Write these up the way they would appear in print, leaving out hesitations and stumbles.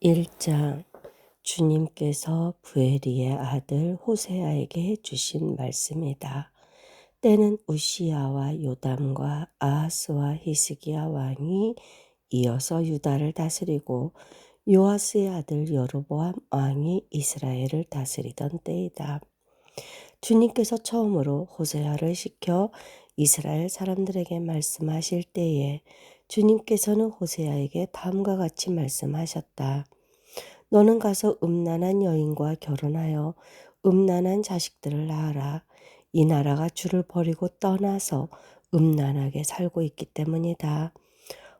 1장 주님께서 부에리의 아들 호세아에게 주신 말씀이다. 때는 우시야와 요담과 아하스와 히스기야 왕이 이어서 유다를 다스리고 요아스의 아들 여로보암 왕이 이스라엘을 다스리던 때이다. 주님께서 처음으로 호세아를 시켜 이스라엘 사람들에게 말씀하실 때에 주님께서는 호세아에게 다음과 같이 말씀하셨다. 너는 가서 음란한 여인과 결혼하여 음란한 자식들을 낳아라. 이 나라가 주를 버리고 떠나서 음란하게 살고 있기 때문이다.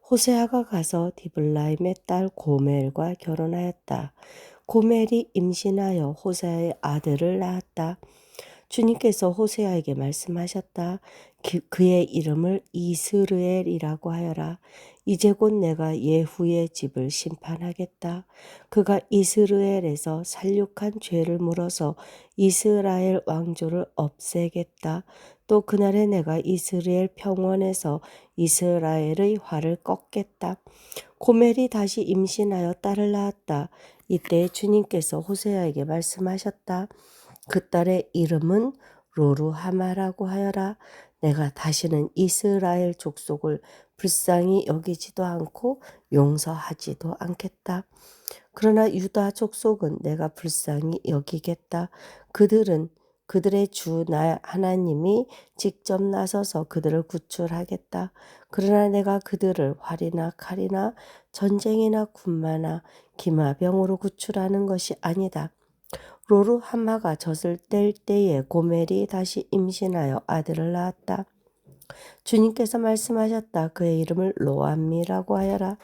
호세아가 가서 디블라임의 딸 고멜과 결혼하였다. 고멜이 임신하여 호세아의 아들을 낳았다. 주님께서 호세아에게 말씀하셨다. 그의 이름을 이스르엘이라고 하여라. 이제 곧 내가 예후의 집을 심판하겠다. 그가 이스르엘에서 살육한 죄를 물어서 이스라엘 왕조를 없애겠다. 또 그날에 내가 이스라엘 평원에서 이스라엘의 화를 꺾겠다. 고멜이 다시 임신하여 딸을 낳았다. 이때 주님께서 호세아에게 말씀하셨다. 그 딸의 이름은 로루하마라고 하여라. 내가 다시는 이스라엘 족속을 불쌍히 여기지도 않고 용서하지도 않겠다. 그러나 유다 족속은 내가 불쌍히 여기겠다. 그들의 주 나 하나님이 직접 나서서 그들을 구출하겠다. 그러나 내가 그들을 활이나 칼이나 전쟁이나 군마나 기마병으로 구출하는 것이 아니다. 로루하마가 젖을 뗄 때에 고멜이 다시 임신하여 아들을 낳았다. 주님께서 말씀하셨다. 그의 이름을 로암미라고 하여라.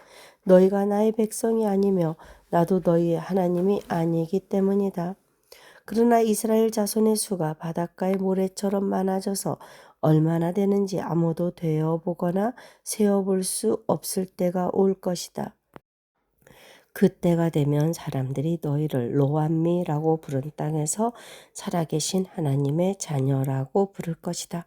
너희가 나의 백성이 아니며 나도 너희의 하나님이 아니기 때문이다. 그러나 이스라엘 자손의 수가 바닷가의 모래처럼 많아져서 얼마나 되는지 아무도 되어보거나 세어볼 수 없을 때가 올 것이다. 그때가 되면 사람들이 너희를 로암미라고 부른 땅에서 살아계신 하나님의 자녀라고 부를 것이다.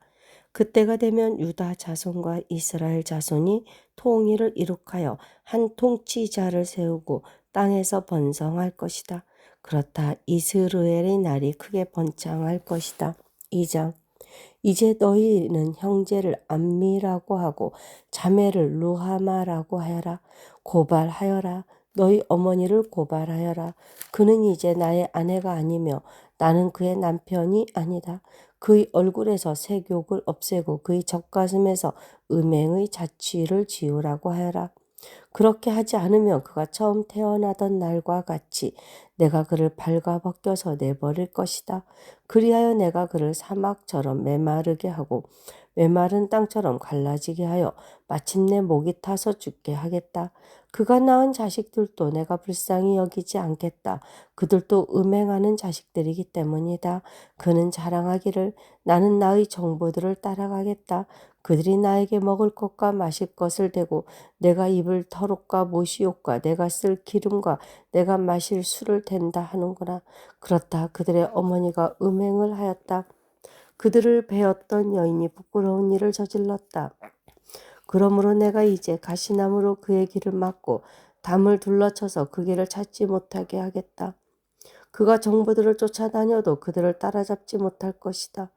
그때가 되면 유다 자손과 이스라엘 자손이 통일을 이룩하여 한 통치자를 세우고 땅에서 번성할 것이다. 그렇다 이스라엘의 날이 크게 번창할 것이다. 2장 이제 너희는 형제를 암미라고 하고 자매를 루하마라고 하여라. 고발하여라. 너희 어머니를 고발하여라. 그는 이제 나의 아내가 아니며 나는 그의 남편이 아니다. 그의 얼굴에서 색욕을 없애고 그의 젖가슴에서 음행의 자취를 지우라고 하여라. 그렇게 하지 않으면 그가 처음 태어나던 날과 같이 내가 그를 발가벗겨서 내버릴 것이다. 그리하여 내가 그를 사막처럼 메마르게 하고 메마른 땅처럼 갈라지게 하여 마침내 목이 타서 죽게 하겠다. 그가 낳은 자식들도 내가 불쌍히 여기지 않겠다. 그들도 음행하는 자식들이기 때문이다. 그는 자랑하기를 나는 나의 정보들을 따라가겠다. 그들이 나에게 먹을 것과 마실 것을 대고 내가 입을 털옷과 모시옷과 내가 쓸 기름과 내가 마실 술을 댄다 하는구나. 그렇다. 그들의 어머니가 음행을 하였다. 그들을 베었던 여인이 부끄러운 일을 저질렀다. 그러므로 내가 이제 가시나무로 그의 길을 막고 담을 둘러쳐서 그 길을 찾지 못하게 하겠다. 그가 정보들을 쫓아다녀도 그들을 따라잡지 못할 것이다.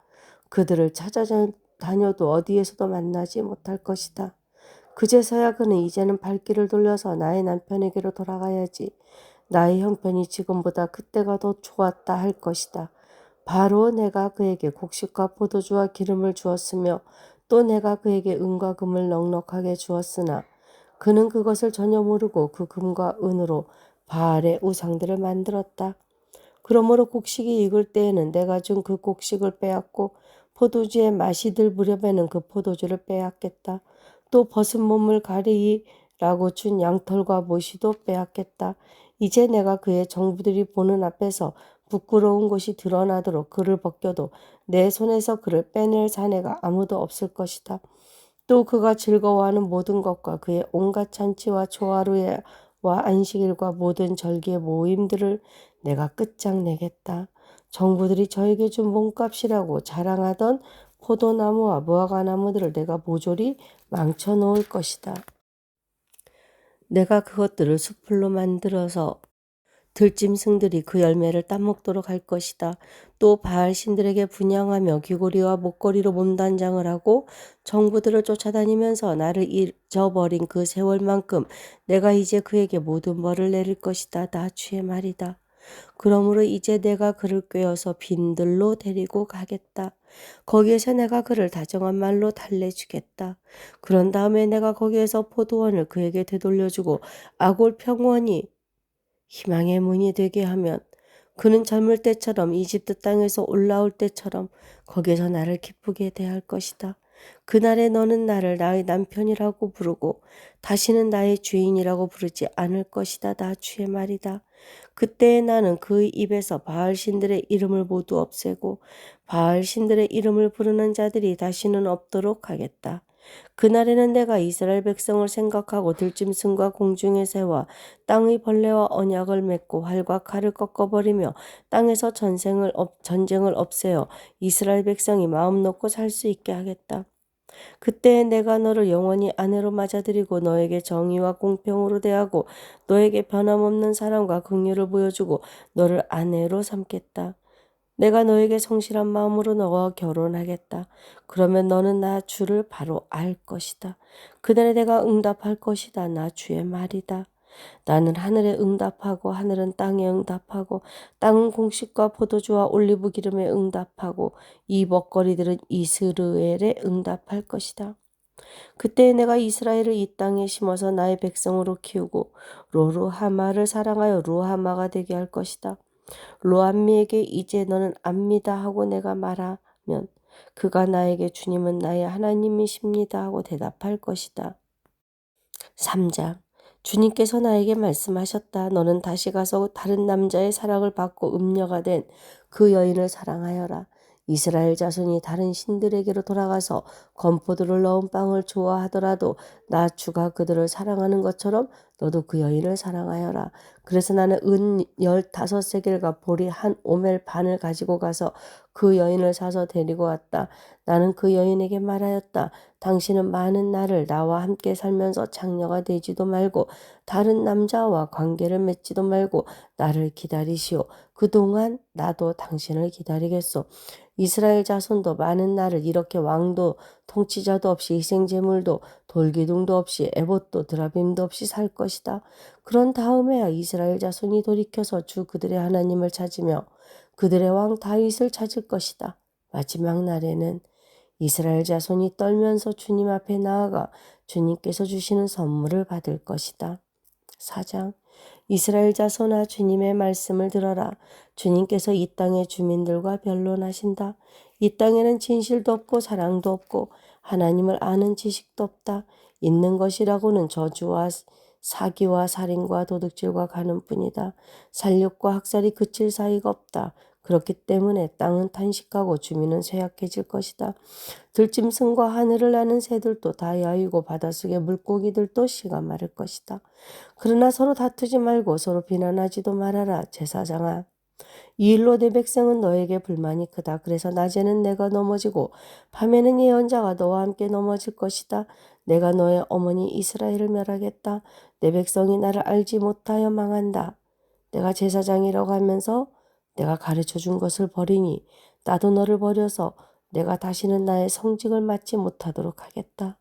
그들을 찾아다녀도 어디에서도 만나지 못할 것이다. 그제서야 그는 이제는 발길을 돌려서 나의 남편에게로 돌아가야지. 나의 형편이 지금보다 그때가 더 좋았다 할 것이다. 바로 내가 그에게 곡식과 포도주와 기름을 주었으며 또 내가 그에게 은과 금을 넉넉하게 주었으나 그는 그것을 전혀 모르고 그 금과 은으로 바알의 우상들을 만들었다. 그러므로 곡식이 익을 때에는 내가 준 그 곡식을 빼앗고 포도주의 맛이 들 무렵에는 그 포도주를 빼앗겠다. 또 벗은 몸을 가리라고 준 양털과 모시도 빼앗겠다. 이제 내가 그의 정부들이 보는 앞에서 부끄러운 것이 드러나도록 그를 벗겨도 내 손에서 그를 빼낼 사내가 아무도 없을 것이다. 또 그가 즐거워하는 모든 것과 그의 온갖 잔치와 초하루와 안식일과 모든 절기의 모임들을 내가 끝장내겠다. 정부들이 저에게 준 몸값이라고 자랑하던 포도나무와 무화과나무들을 내가 모조리 망쳐놓을 것이다. 내가 그것들을 수풀로 만들어서 들짐승들이 그 열매를 따먹도록 할 것이다. 또 바알 신들에게 분향하며 귀고리와 목걸이로 몸단장을 하고 정부들을 쫓아다니면서 나를 잊어버린 그 세월만큼 내가 이제 그에게 모든 벌을 내릴 것이다. 나 주의 말이다. 그러므로 이제 내가 그를 꿰어서 빈들로 데리고 가겠다. 거기에서 내가 그를 다정한 말로 달래주겠다. 그런 다음에 내가 거기에서 포도원을 그에게 되돌려주고 아골 평원이 희망의 문이 되게 하면 그는 젊을 때처럼 이집트 땅에서 올라올 때처럼 거기에서 나를 기쁘게 대할 것이다. 그날에 너는 나를 나의 남편이라고 부르고 다시는 나의 주인이라고 부르지 않을 것이다. 나 주의 말이다. 그때에 나는 그 입에서 바알 신들의 이름을 모두 없애고 바알 신들의 이름을 부르는 자들이 다시는 없도록 하겠다. 그날에는 내가 이스라엘 백성을 생각하고 들짐승과 공중의 새와 땅의 벌레와 언약을 맺고 활과 칼을 꺾어버리며 땅에서 전쟁을 없애어 이스라엘 백성이 마음 놓고 살 수 있게 하겠다. 그때에 내가 너를 영원히 아내로 맞아들이고 너에게 정의와 공평으로 대하고 너에게 변함없는 사랑과 긍휼을 보여주고 너를 아내로 삼겠다. 내가 너에게 성실한 마음으로 너와 결혼하겠다. 그러면 너는 나 주를 바로 알 것이다. 그날에 내가 응답할 것이다. 나 주의 말이다. 나는 하늘에 응답하고 하늘은 땅에 응답하고 땅은 공식과 포도주와 올리브 기름에 응답하고 이 먹거리들은 이스라엘에 응답할 것이다. 그때 내가 이스라엘을 이 땅에 심어서 나의 백성으로 키우고 로루하마를 사랑하여 루하마가 되게 할 것이다. 로암미에게 이제 너는 압니다 하고 내가 말하면 그가 나에게 주님은 나의 하나님이십니다 하고 대답할 것이다. 3장 주님께서 나에게 말씀하셨다. 너는 다시 가서 다른 남자의 사랑을 받고 음녀가 된 그 여인을 사랑하여라. 이스라엘 자손이 다른 신들에게로 돌아가서 건포도를 넣은 빵을 좋아하더라도 나 주가 그들을 사랑하는 것처럼 너도 그 여인을 사랑하여라. 그래서 나는 은 15세겔과 보리 한 오멜 반을 가지고 가서 그 여인을 사서 데리고 왔다. 나는 그 여인에게 말하였다. 당신은 많은 날을 나와 함께 살면서 장녀가 되지도 말고 다른 남자와 관계를 맺지도 말고 나를 기다리시오. 그동안 나도 당신을 기다리겠소. 이스라엘 자손도 많은 날을 이렇게 왕도 통치자도 없이 희생제물도 돌기둥도 없이 에봇도 드라빔도 없이 살 것이다. 그런 다음에야 이스라엘 자손이 돌이켜서 주 그들의 하나님을 찾으며 그들의 왕 다윗을 찾을 것이다. 마지막 날에는 이스라엘 자손이 떨면서 주님 앞에 나아가 주님께서 주시는 선물을 받을 것이다. 4장 이스라엘 자손아 주님의 말씀을 들어라. 주님께서 이 땅의 주민들과 변론하신다. 이 땅에는 진실도 없고 사랑도 없고 하나님을 아는 지식도 없다. 있는 것이라고는 저주와 사기와 살인과 도둑질과 가늠뿐이다. 살육과 학살이 그칠 사이가 없다. 그렇기 때문에 땅은 탄식하고 주민은 쇠약해질 것이다. 들짐승과 하늘을 나는 새들도 다 야위고 바닷속의 물고기들도 씨가 마를 것이다. 그러나 서로 다투지 말고 서로 비난하지도 말아라. 제사장아. 이 일로 내 백성은 너에게 불만이 크다. 그래서 낮에는 내가 넘어지고 밤에는 예언자가 너와 함께 넘어질 것이다. 내가 너의 어머니 이스라엘을 멸하겠다. 내 백성이 나를 알지 못하여 망한다. 내가 제사장이라고 하면서 내가 가르쳐 준 것을 버리니 나도 너를 버려서 내가 다시는 나의 성직을 맡지 못하도록 하겠다.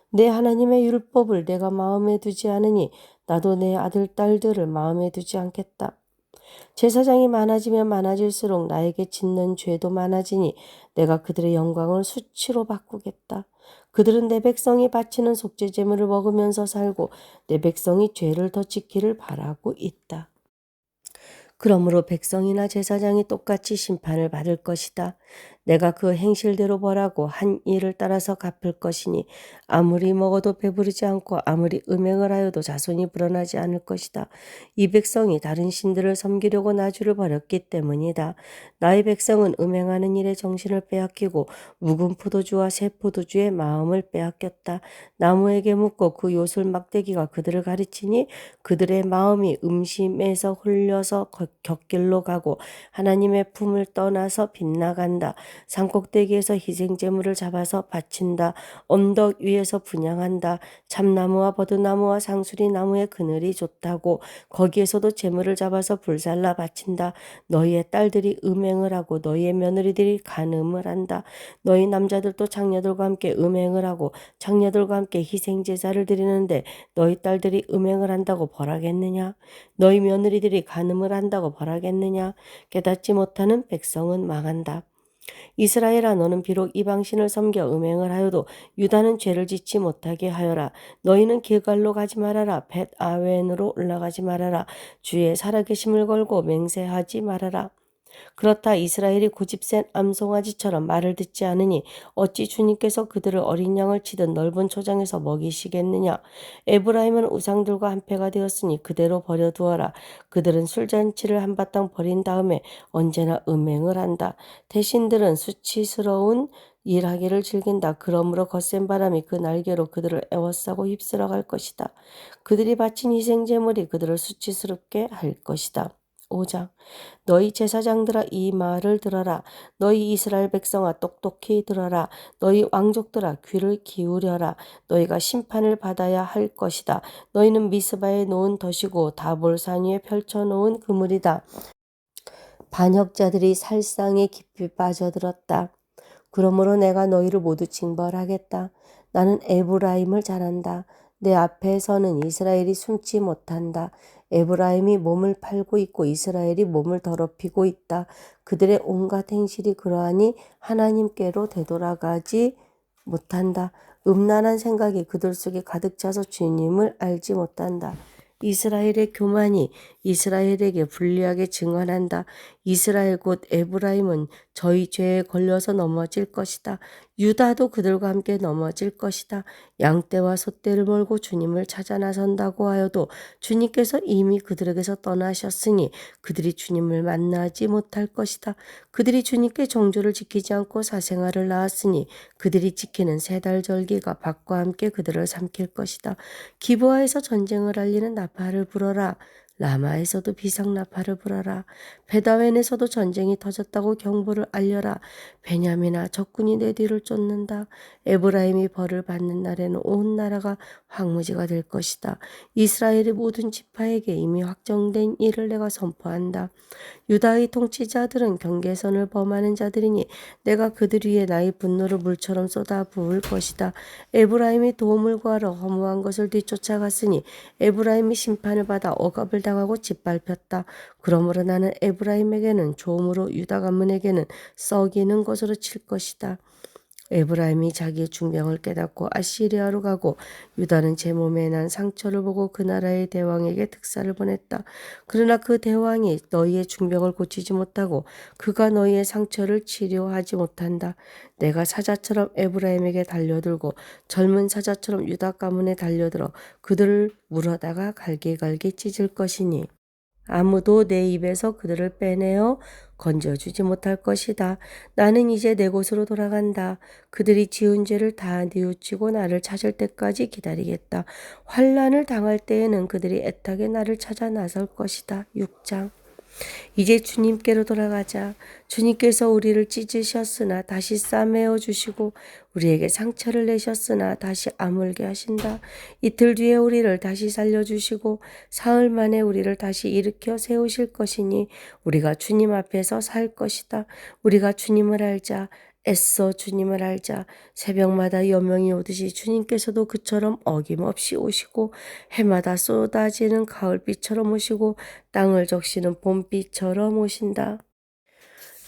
내 하나님의 율법을 내가 마음에 두지 않으니 나도 내 아들 딸들을 마음에 두지 않겠다. 제사장이 많아지면 많아질수록 나에게 짓는 죄도 많아지니 내가 그들의 영광을 수치로 바꾸겠다. 그들은 내 백성이 바치는 속죄 제물을 먹으면서 살고 내 백성이 죄를 더 지키를 바라고 있다. 그러므로 백성이나 제사장이 똑같이 심판을 받을 것이다. 내가 그 행실대로 벌하고 한 일을 따라서 갚을 것이니 아무리 먹어도 배부르지 않고 아무리 음행을 하여도 자손이 불어나지 않을 것이다. 이 백성이 다른 신들을 섬기려고 나주를 버렸기 때문이다. 나의 백성은 음행하는 일에 정신을 빼앗기고 묵은 포도주와 새 포도주의 마음을 빼앗겼다. 나무에게 묶고 그 요술 막대기가 그들을 가르치니 그들의 마음이 음심에서 흘려서 곁길로 가고 하나님의 품을 떠나서 빗나간다. 산꼭대기에서 희생제물을 잡아서 바친다. 언덕 위에서 분향한다. 참나무와 버드나무와 상수리 나무의 그늘이 좋다고 거기에서도 제물을 잡아서 불살라 바친다. 너희의 딸들이 음행을 하고 너희의 며느리들이 간음을 한다. 너희 남자들도 장녀들과 함께 음행을 하고 장녀들과 함께 희생제사를 드리는데 너희 딸들이 음행을 한다고 벌하겠느냐? 너희 며느리들이 간음을 한다고 벌하겠느냐? 깨닫지 못하는 백성은 망한다. 이스라엘아, 너는 비록 이방신을 섬겨 음행을 하여도 유다는 죄를 짓지 못하게 하여라. 너희는 길갈로 가지 말아라. 벳 아웬으로 올라가지 말아라. 주의 살아계심을 걸고 맹세하지 말아라. 그렇다 이스라엘이 고집센 암송아지처럼 말을 듣지 않으니 어찌 주님께서 그들을 어린 양을 치듯 넓은 초장에서 먹이시겠느냐. 에브라임은 우상들과 한패가 되었으니 그대로 버려두어라. 그들은 술잔치를 한바탕 버린 다음에 언제나 음행을 한다. 대신들은 수치스러운 일하기를 즐긴다. 그러므로 거센 바람이 그 날개로 그들을 에워싸고 휩쓸어 갈 것이다. 그들이 바친 희생제물이 그들을 수치스럽게 할 것이다. 5장. 너희 제사장들아 이 말을 들어라. 너희 이스라엘 백성아 똑똑히 들어라. 너희 왕족들아 귀를 기울여라. 너희가 심판을 받아야 할 것이다. 너희는 미스바에 놓은 덫이고 다볼산 위에 펼쳐놓은 그물이다. 반역자들이 살상에 깊이 빠져들었다. 그러므로 내가 너희를 모두 징벌하겠다. 나는 에브라임을 잘한다. 내 앞에서는 이스라엘이 숨지 못한다. 에브라임이 몸을 팔고 있고 이스라엘이 몸을 더럽히고 있다. 그들의 온갖 행실이 그러하니 하나님께로 되돌아가지 못한다. 음란한 생각이 그들 속에 가득 차서 주님을 알지 못한다. 이스라엘의 교만이 이스라엘에게 불리하게 증언한다. 이스라엘 곧 에브라임은 저희 죄에 걸려서 넘어질 것이다. 유다도 그들과 함께 넘어질 것이다. 양떼와 소떼를 몰고 주님을 찾아 나선다고 하여도 주님께서 이미 그들에게서 떠나셨으니 그들이 주님을 만나지 못할 것이다. 그들이 주님께 정조를 지키지 않고 사생활을 낳았으니 그들이 지키는 세달 절기가 박과 함께 그들을 삼킬 것이다. 기브아에서 전쟁을 알리는 나팔을 불어라. 라마에서도 비상나팔을 불어라. 베다웬에서도 전쟁이 터졌다고 경보를 알려라. 베냐민아, 적군이 내 뒤를 쫓는다. 에브라임이 벌을 받는 날에는 온 나라가 황무지가 될 것이다. 이스라엘의 모든 지파에게 이미 확정된 일을 내가 선포한다. 유다의 통치자들은 경계선을 범하는 자들이니 내가 그들 위에 나의 분노를 물처럼 쏟아 부을 것이다. 에브라임이 도움을 구하러 허무한 것을 뒤쫓아갔으니 에브라임이 심판을 받아 억압을 당하고 짓밟혔다. 그러므로 나는 에브라임에게는 조음으로 유다 가문에게는 썩이는 것으로 칠 것이다. 에브라임이 자기의 중병을 깨닫고 아시리아로 가고 유다는 제 몸에 난 상처를 보고 그 나라의 대왕에게 특사를 보냈다. 그러나 그 대왕이 너희의 중병을 고치지 못하고 그가 너희의 상처를 치료하지 못한다. 내가 사자처럼 에브라임에게 달려들고 젊은 사자처럼 유다 가문에 달려들어 그들을 물어다가 갈기갈기 찢을 것이니 아무도 내 입에서 그들을 빼내어 건져주지 못할 것이다. 나는 이제 내 곳으로 돌아간다. 그들이 지은 죄를 다 뉘우치고 나를 찾을 때까지 기다리겠다. 환난을 당할 때에는 그들이 애타게 나를 찾아 나설 것이다. 6장. 이제 주님께로 돌아가자. 주님께서 우리를 찢으셨으나 다시 싸매어 주시고 우리에게 상처를 내셨으나 다시 아물게 하신다. 이틀 뒤에 우리를 다시 살려주시고 사흘 만에 우리를 다시 일으켜 세우실 것이니 우리가 주님 앞에서 살 것이다. 우리가 주님을 알자. 애써 주님을 알자. 새벽마다 여명이 오듯이 주님께서도 그처럼 어김없이 오시고 해마다 쏟아지는 가을비처럼 오시고 땅을 적시는 봄비처럼 오신다.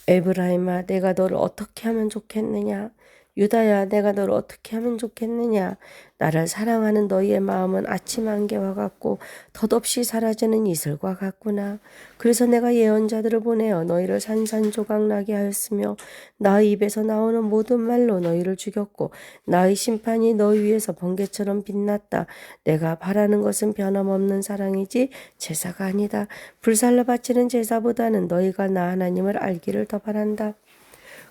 에브라임아, 내가 너를 어떻게 하면 좋겠느냐? 유다야, 내가 너를 어떻게 하면 좋겠느냐? 나를 사랑하는 너희의 마음은 아침 안개와 같고 덧없이 사라지는 이슬과 같구나. 그래서 내가 예언자들을 보내어 너희를 산산조각 나게 하였으며 나의 입에서 나오는 모든 말로 너희를 죽였고 나의 심판이 너희 위에서 번개처럼 빛났다. 내가 바라는 것은 변함없는 사랑이지 제사가 아니다. 불살라 바치는 제사보다는 너희가 나 하나님을 알기를 더 바란다.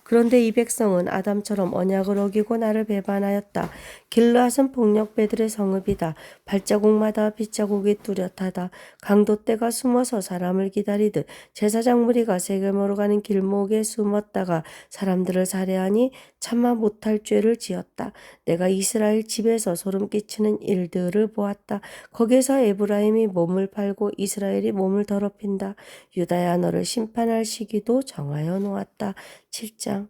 그런데 이 백성은 아담처럼 언약을 어기고 나를 배반하였다. 길르앗은 폭력배들의 성읍이다. 발자국마다 빗자국이 뚜렷하다. 강도떼가 숨어서 사람을 기다리듯 제사장 무리가 세겜으로 가는 길목에 숨었다가 사람들을 살해하니 참아 못할 죄를 지었다. 내가 이스라엘 집에서 소름 끼치는 일들을 보았다. 거기서 에브라임이 몸을 팔고 이스라엘이 몸을 더럽힌다. 유다야, 너를 심판할 시기도 정하여 놓았다. 7장.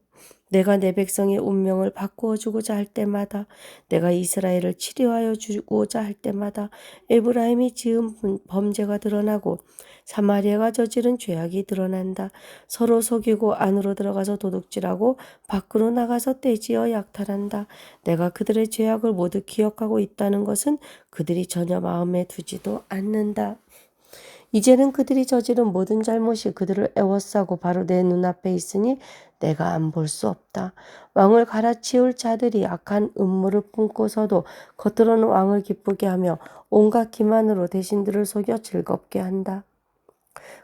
내가 내 백성의 운명을 바꾸어 주고자 할 때마다, 내가 이스라엘을 치료하여 주고자 할 때마다 에브라임이 지은 범죄가 드러나고 사마리아가 저지른 죄악이 드러난다. 서로 속이고 안으로 들어가서 도둑질하고 밖으로 나가서 떼지어 약탈한다. 내가 그들의 죄악을 모두 기억하고 있다는 것은 그들이 전혀 마음에 두지도 않는다. 이제는 그들이 저지른 모든 잘못이 그들을 애워싸고 바로 내 눈앞에 있으니 내가 안 볼 수 없다. 왕을 갈아치울 자들이 악한 음모를 품고서도 겉으로는 왕을 기쁘게 하며 온갖 기만으로 대신들을 속여 즐겁게 한다.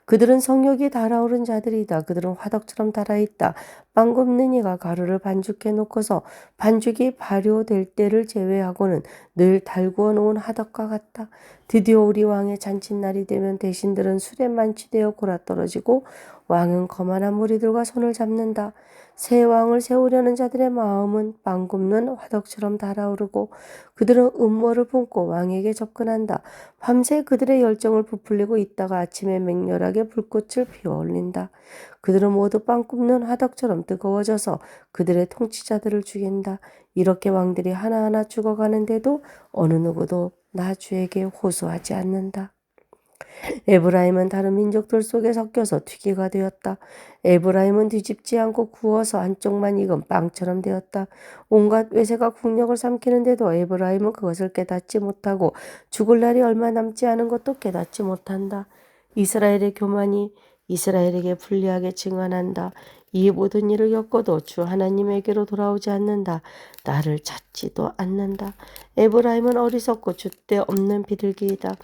그들은 성욕이 달아오른 자들이다. 그들은 화덕처럼 달아있다. 빵 굽는 이가 가루를 반죽해 놓고서 반죽이 발효될 때를 제외하고는 늘 달구어 놓은 화덕과 같다. 드디어 우리 왕의 잔칫날이 되면 대신들은 술에 만취되어 골아떨어지고 왕은 거만한 무리들과 손을 잡는다. 새 왕을 세우려는 자들의 마음은 빵 굽는 화덕처럼 달아오르고 그들은 음모를 품고 왕에게 접근한다. 밤새 그들의 열정을 부풀리고 있다가 아침에 맹렬하게 불꽃을 피워올린다. 그들은 모두 빵 굽는 화덕처럼 뜨거워져서 그들의 통치자들을 죽인다. 이렇게 왕들이 하나하나 죽어가는데도 어느 누구도 나 주에게 호소하지 않는다. 에브라임은 다른 민족들 속에 섞여서 튀기가 되었다. 에브라임은 뒤집지 않고 구워서 한쪽만 익은 빵처럼 되었다. 온갖 외세가 국력을 삼키는데도 에브라임은 그것을 깨닫지 못하고 죽을 날이 얼마 남지 않은 것도 깨닫지 못한다. 이스라엘의 교만이 이스라엘에게 불리하게 증언한다. 이 모든 일을 겪어도 주 하나님에게로 돌아오지 않는다. 나를 찾지도 않는다. 에브라임은 어리석고 줏대 없는 비둘기이다.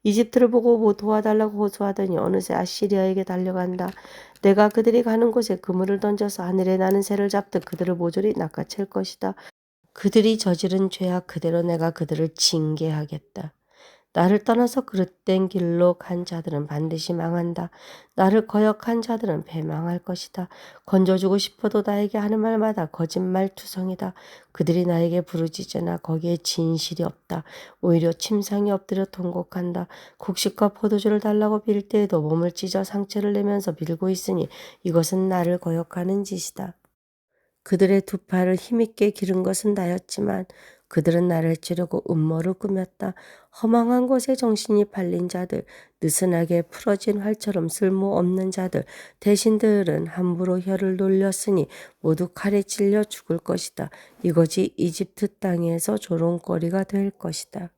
이집트를 보고 뭐 도와달라고 호소하더니 어느새 아시리아에게 달려간다. 내가 그들이 가는 곳에 그물을 던져서 하늘에 나는 새를 잡듯 그들을 모조리 낚아챌 것이다. 그들이 저지른 죄악 그대로 내가 그들을 징계하겠다. 나를 떠나서 그릇된 길로 간 자들은 반드시 망한다. 나를 거역한 자들은 패망할 것이다. 건져주고 싶어도 나에게 하는 말마다 거짓말투성이다. 그들이 나에게 부르짖으나 거기에 진실이 없다. 오히려 침상에 엎드려 통곡한다. 곡식과 포도주를 달라고 빌 때에도 몸을 찢어 상처를 내면서 빌고 있으니 이것은 나를 거역하는 짓이다. 그들의 두 팔을 힘있게 기른 것은 나였지만 그들은 나를 찌르고 음모를 꾸몄다. 허망한 곳에 정신이 팔린 자들, 느슨하게 풀어진 활처럼 쓸모없는 자들, 대신들은 함부로 혀를 놀렸으니 모두 칼에 찔려 죽을 것이다. 이것이 이집트 땅에서 조롱거리가 될 것이다.